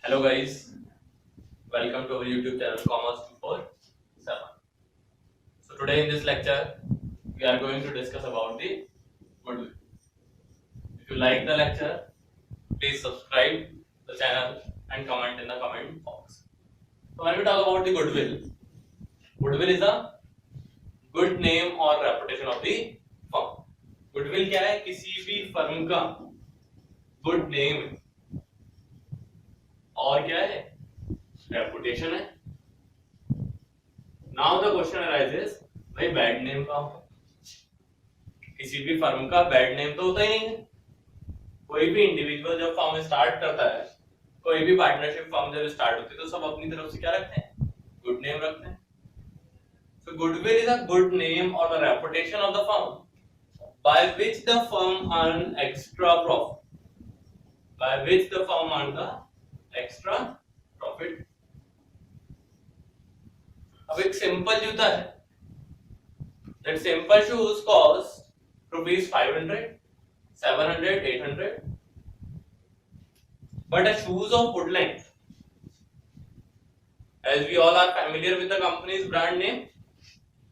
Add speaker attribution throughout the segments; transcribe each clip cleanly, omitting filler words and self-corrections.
Speaker 1: Hello guys, welcome to our YouTube channel Commerce 247. So today in this lecture, we are going to discuss about the goodwill. If you like the lecture, please subscribe the channel and comment in the comment box. So when we talk about the goodwill is a good name or reputation of the firm. Goodwill क्या है? किसी भी firm का good name और क्या है? Reputation है. Now the question arises, भाई बैड नेम का किसी भी फर्म का बैड नेम तो होता ही नहीं है. कोई भी इंडिविजुअल जब फर्म स्टार्ट करता है, कोई भी पार्टनरशिप फर्म जब स्टार्ट होती है तो सब अपनी तरफ से क्या रखते हैं? गुड नेम रखते हैं. So goodwill is a good name or the reputation of the firm by which the firm earn extra profit. By which the firm earn the extra profit. अब एक सिंपल जूता है. That simple shoes cost rupees 500, 700, 800. But a shoes of Woodland, as we all are familiar with the company's brand name,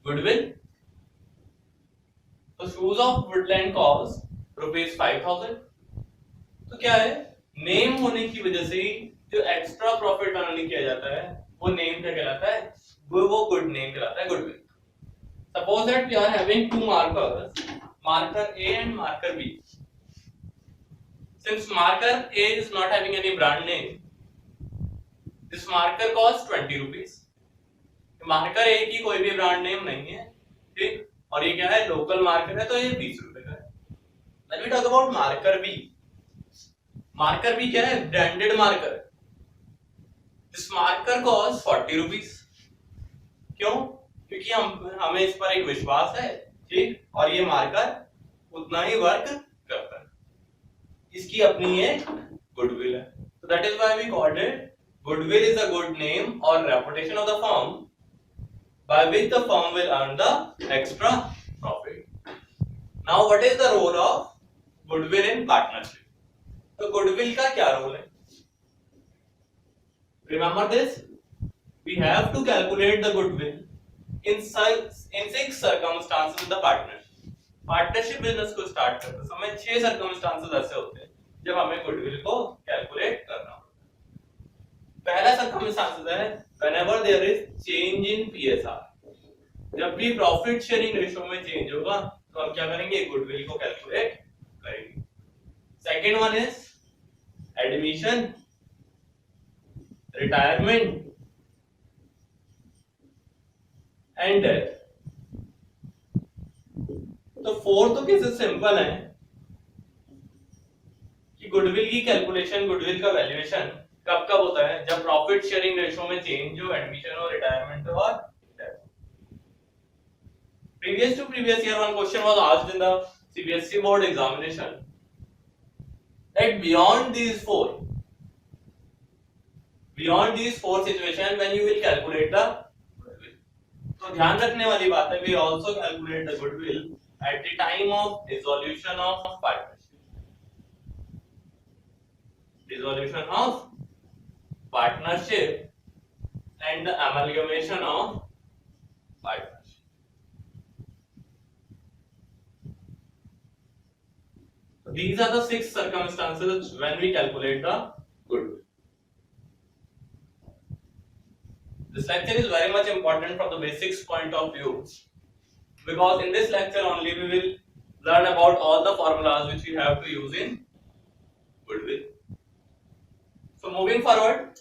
Speaker 1: Goodwill. So shoes of Woodland cost rupees 5,000. तो क्या है? Name होने की वजह से जो एक्स्ट्रा प्रॉफिट अर्न किया जाता है वो नेम क्या कहलाता है? वो गुड नेम कहलाता है, goodwill. Suppose that we are having two markers, marker A and marker B. Since marker A is not having any brand name, this marker costs 20 rupees. Marker A की कोई भी brand name नहीं है, ठीक, और ये क्या है? लोकल मार्कर है तो ये 20 रुपए का है. When we talk about marker B, marker B क्या है? Branded marker. This marker costs 40 rupees. क्यों? क्योंकि हमें इस पर एक विश्वास है, ठीक, और ये मार्कर उतना ही वर्क करता है. इसकी अपनी एक गुडविल है. So that is why we called it goodwill is a good name or reputation of the firm by which the firm will earn the extra profit. Now what is the role of goodwill in partnership? तो goodwill का क्या role है? Remember this, we have to calculate the goodwill in six circumstances with the partnership. Partnership business को start करते समय 6 circumstances ऐसे होते हैं जब हमें गुडविल को कैलकुलेट करना होता है. पहला सर्कमस्टांस है whenever there is change in PSR. जब भी प्रॉफिट शेयरिंग रेशियो में चेंज होगा तो हम क्या करेंगे? गुडविल को कैलकुलेट करेंगे. Second one is admission, retirement and death. तो फोर्थ केसेस सिंपल है कि गुडविल की कैलकुलेशन, गुडविल का वैल्यूएशन कब कब होता है? जब प्रॉफिट शेयरिंग रेशियो में चेंज हो, एडमिशन हो, रिटायरमेंट हो और death. Previous to previous year, one question was asked in the CBSE board examination that beyond these four situations when you will calculate the goodwill. तो ध्यान रखने वाली बात है, we also calculate the goodwill at the time of dissolution of partnership. Dissolution of partnership and the amalgamation of partnership. So these are the 6 circumstances when we calculate the goodwill. This lecture is very much important from the basics point of view, because in this lecture only we will learn about all the formulas which we have to use in goodwill. So moving forward,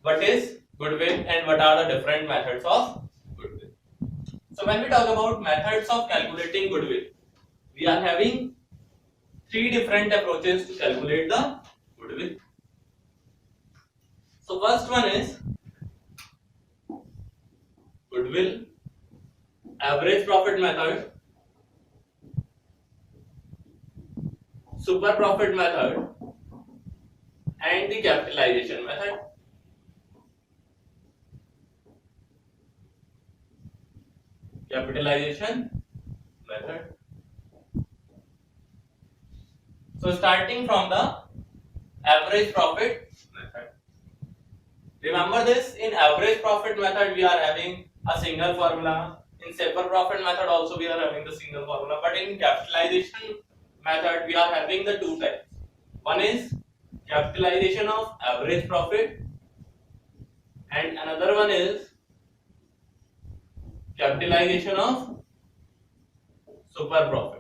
Speaker 1: what is goodwill and what are the different methods of goodwill? So when we talk about methods of calculating goodwill, we are having 3 different approaches to calculate the goodwill. So first one is goodwill average profit method, super profit method and the capitalization method. Capitalization method. So starting from the average profit method. Remember this, in average profit method we are having a single formula. In separate profit method also we are having the single formula. But in capitalization method we are having the two types. One is capitalization of average profit and another one is capitalization of super profit.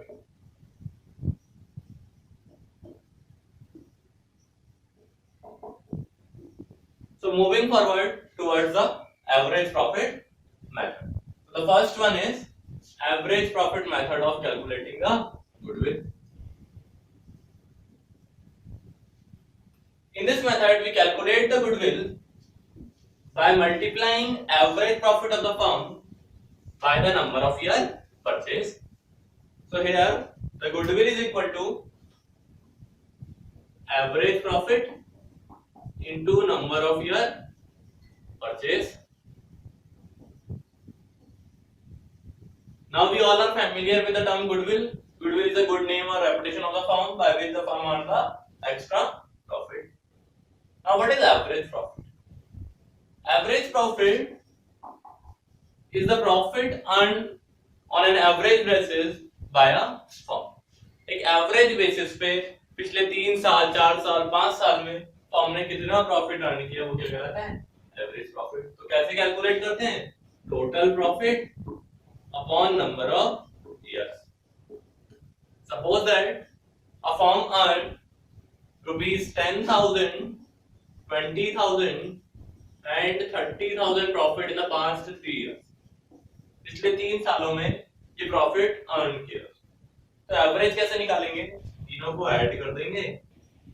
Speaker 1: So moving forward towards the average profit method. So the first one is average profit method of calculating the goodwill. In this method, we calculate the goodwill by multiplying average profit of the firm by the number of year purchase. So here the goodwill is equal to average profit into number of year purchase. Now we all are familiar with the term goodwill. Goodwill is a good name or reputation of the firm by which the firm earns the extra profit. Now what is average profit? Average profit is the profit earned on an average basis by a firm. एक average basis पे पिछले 3 साल 4 साल 5 साल में firm ने कितना profit earn किया वो क्या कहलाता है एवरेज प्रॉफिट. तो कैसे कैलकुलेट करते हैं total profit upon number of years. Suppose that a firm earned rupees 10,000, 20,000 and 30,000 profit in the past 3 years. पिछले 3 सालों में ये प्रॉफिट अर्न किया. तो एवरेज कैसे निकालेंगे? तीनों को ऐड कर देंगे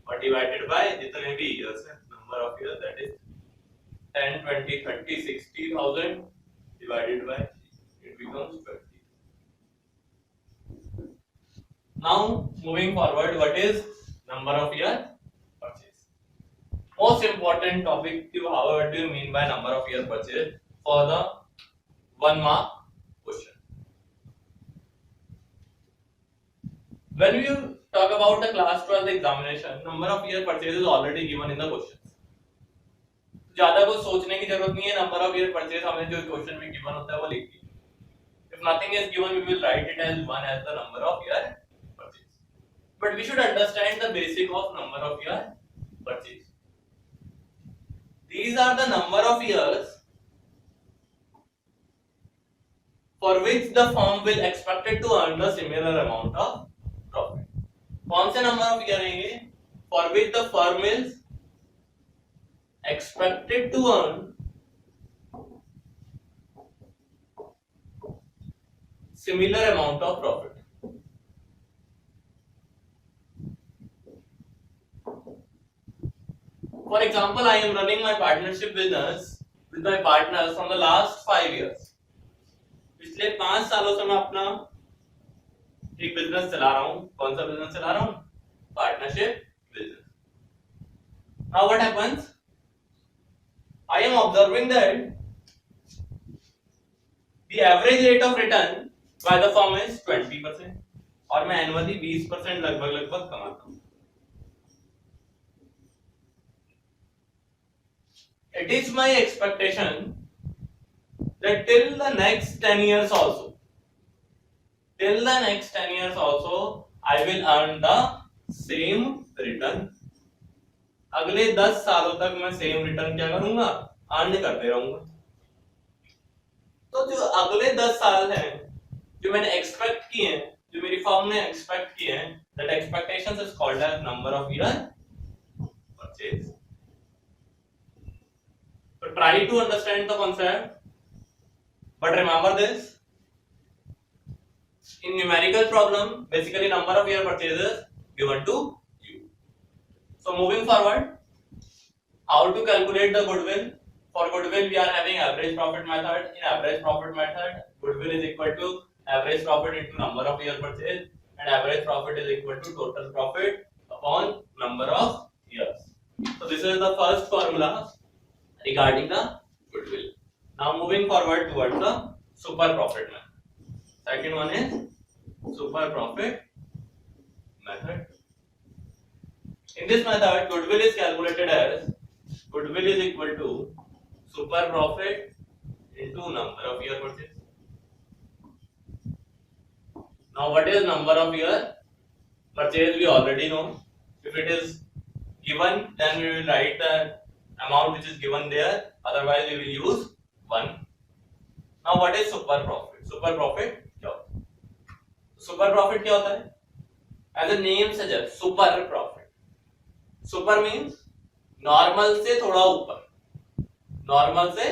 Speaker 1: और डिवाइडेड बाय जितने भी ईयर्स हैं number of years that is 10, 20, 30, 60,000 divided by it becomes 20. Now moving forward, what is number of year purchase? Most important topic to how what do you mean by number of year purchase for the 1 mark question. When you talk about the class 12 examination, number of year purchase is already given in the questions. ज्यादा कुछ सोचने की जरूरत नहीं है. Number of year purchase हमें जो question में गिवन होता है वो लिख दीजिए. If nothing is given, we will write it as 1 as the number of year purchase. But we should understand the basic of number of year purchase. These are the number of years for which the firm will expected to earn the similar amount of profit. कौन से number of year हैं ये? For which the firm is expected to earn similar amount of profit. For example, I am running my partnership business with my partners from the last 5 years. पिछले 5 सालों से मैं अपना एक बिजनेस चला रहा हूँ. कौन सा बिजनेस चला रहा हूँ? Partnership business. Now what happens? I am observing that the average rate of return by the firm is 20% और मैं एनुअली 20% लगभग कमाता हूँ. It is my expectation that till the next 10 years also, I will earn the same return. अगले 10 सालों तक मैं same return क्या करूंगा? अर्न करते रहूंगा. तो जो अगले 10 साल हैं जो मैंने एक्सपेक्ट किए हैं, जो मेरी फर्म ने एक्सपेक्ट किए हैं, that expectations is called as number of year purchase. So try to understand the concept, but remember this, in numerical problem basically number of year purchases given to you. So moving forward, how to calculate the goodwill? For goodwill we are having average profit method. In average profit method, goodwill is equal to average profit into number of year purchase, and average profit is equal to total profit upon number of years. So this is the first formula regarding the goodwill. Now moving forward towards the super profit method. Second one is super profit method. In this method, goodwill is calculated as goodwill is equal to super profit into number of year purchase. Now what is number of year purchase? We already know. If it is given, then we will write the amount which is given there, otherwise we will use 1. Now what is super profit? Super profit क्या होता है? Super profit क्या होता है? As the name suggests, super profit. Super means normal से थोड़ा ऊपर, normal से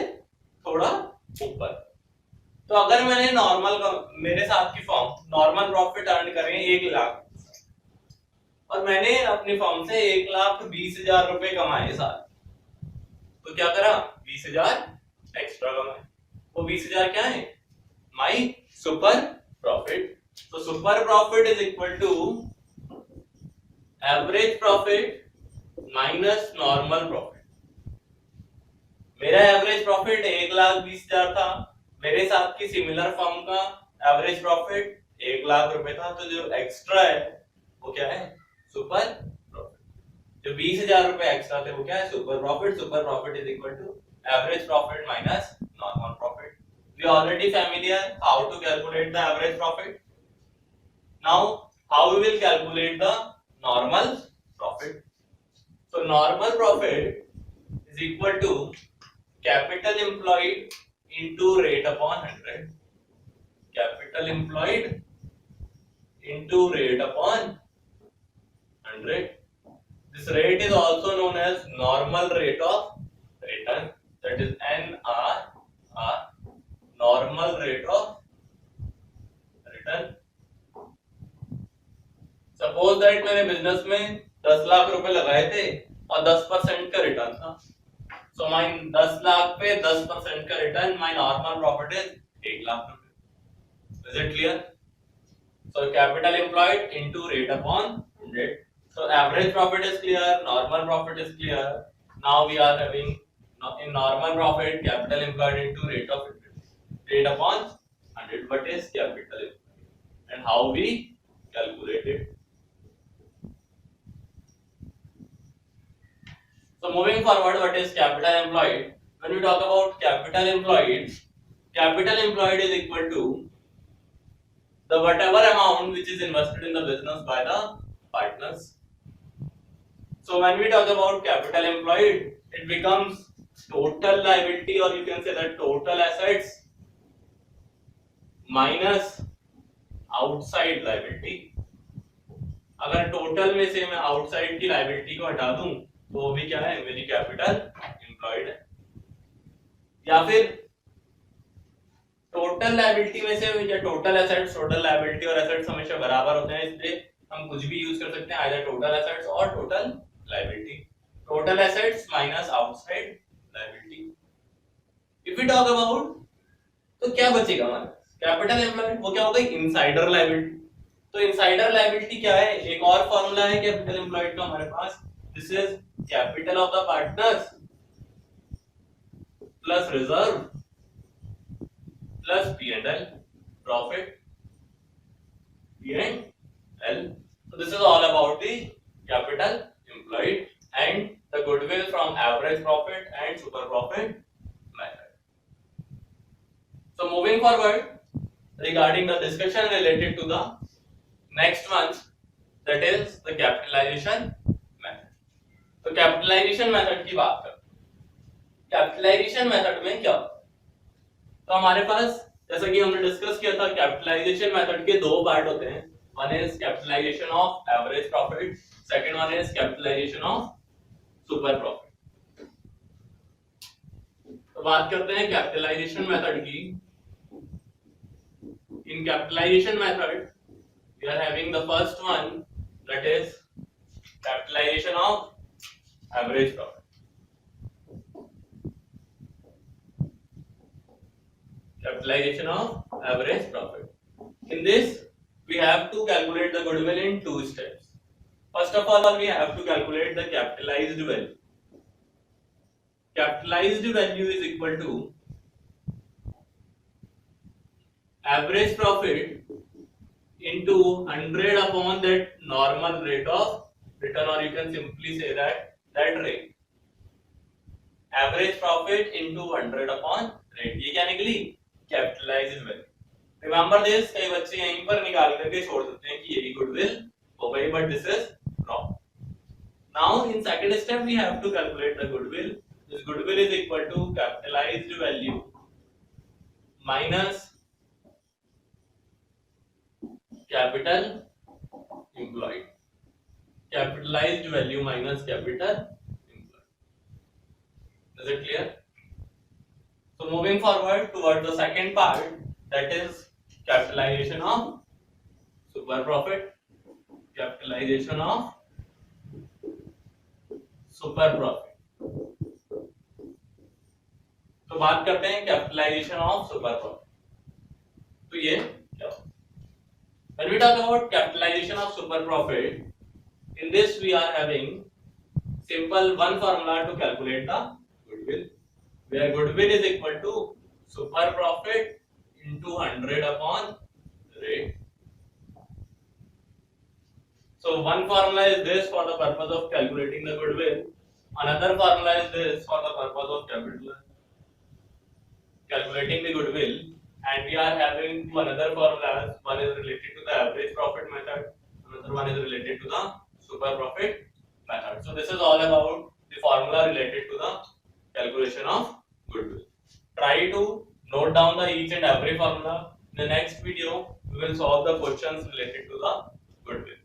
Speaker 1: थोड़ा ऊपर. तो अगर मैंने नॉर्मल का, मेरे साथ की फॉर्म नॉर्मल प्रॉफिट अर्न कर रहे हैं 1 लाख और मैंने अपनी फॉर्म से 1,20,000 रुपए कमाए साल, तो क्या करा? 20,000 एक्स्ट्रा कमाए. वो 20,000 क्या है? My super profit. तो super profit is equal to average profit minus normal profit. मेरा एवरेज प्रॉफिट 1,20,000 था, मेरे साथ की सिमिलर फर्म का एवरेज प्रॉफिट 1 लाख रुपए था, तो जो एक्स्ट्रा है वो क्या है? Super profit. जो 20,000 रुपए एक्स्ट्रा थे वो क्या है? Super profit. Super profit is equal to average profit minus normal profit. We already familiar how to calculate the average profit. Now how we will calculate the normal profit? So normal profit is equal to capital employed into rate upon 100. Capital employed into rate upon 100. This rate is also known as normal rate of return, that is NRR, normal rate of return. Suppose that मैंने business में 10 लाख रुपए लगाए थे और 10% का return था. So my 10 lakh पे 10% का return, my normal profit is 1 lakh रुपए. Is it clear? So capital employed into rate upon 100. So average profit is clear, normal profit is clear. Now we are having in normal profit capital employed into rate of rate upon 100. What is capital employed and how we calculate it? So moving forward, what is capital employed? When we talk about capital employed is equal to the whatever amount which is invested in the business by the partners. So when we talk about capital employed, it becomes total liability, or you can say that total assets minus outside liability. अगर total में से मैं outside की liability को हटा दूं तो वो भी क्या है? मेरी कैपिटल एम्प्लॉयड है. या फिर टोटल लायबिलिटी में से या टोटल एसेट्स, टोटल लायबिलिटी और एसेट्स हमेशा बराबर होते हैं, इसलिए हम कुछ भी यूज कर सकते हैं, आइदर टोटल एसेट्स और total liability. Total assets minus outside liability. If we talk about, तो क्या बचेगा हमारे कैपिटल एम्प्लॉयड? वो क्या होगा? Insider liability. तो इनसाइडर लायबिलिटी क्या है? एक और फॉर्मूला है कैपिटल एम्प्लॉयड का हमारे पास. This is capital of the partners plus reserve plus P&L profit, P&L. So this is all about the capital employed and the goodwill from average profit and super profit method. So moving forward, regarding the discussion related to the next one, that is the capitalization method. तो capitalisation method की बात करते हैं. Capitalization method में क्या होता है? तो हमारे पास, जैसा कि हमने डिस्कस किया था, कैपिटलाइजेशन मेथड के 2 पार्ट होते हैं. One is capitalization of average profit, second one is capitalization of super profit. तो बात करते हैं कैपिटलाइजेशन मेथड की. In capitalization method we are having the first one, that is capitalization of average profit. Capitalization of average profit. In this, we have to calculate the goodwill in 2 steps. First of all, we have to calculate the capitalized value. Capitalized value is equal to average profit into 100 upon that normal rate of return, or you can simply say that rate. Average profit into 100 upon rate, ये क्या निकली? Capitalised value. Remember this, कई बच्चे यहीं पर निकाल करके छोड़ देते हैं कि ये भी गुडविल हो गई, but this is wrong. Now in second step we have to calculate the goodwill. This goodwill is equal to capitalized value minus capital employed. Capitalized value minus capital employed. Is it clear? So moving forward towards the second part, that is capitalization of super profit. Capitalization of super profit. तो बात करते हैं capitalisation of super profit. तो ये क्या? When we talk about capitalization of super profit, in this we are having simple one formula to calculate the goodwill, where goodwill is equal to super profit into 100 upon rate. So one formula is this for the purpose of calculating the goodwill. Another formula is this for the purpose of calculating the goodwill. And we are having two another formulas. One is related to the average profit method. Another one is related to the super profit method. So this is all about the formula related to the calculation of goodwill. Try to note down the each and every formula. In the next video, we will solve the questions related to the goodwill.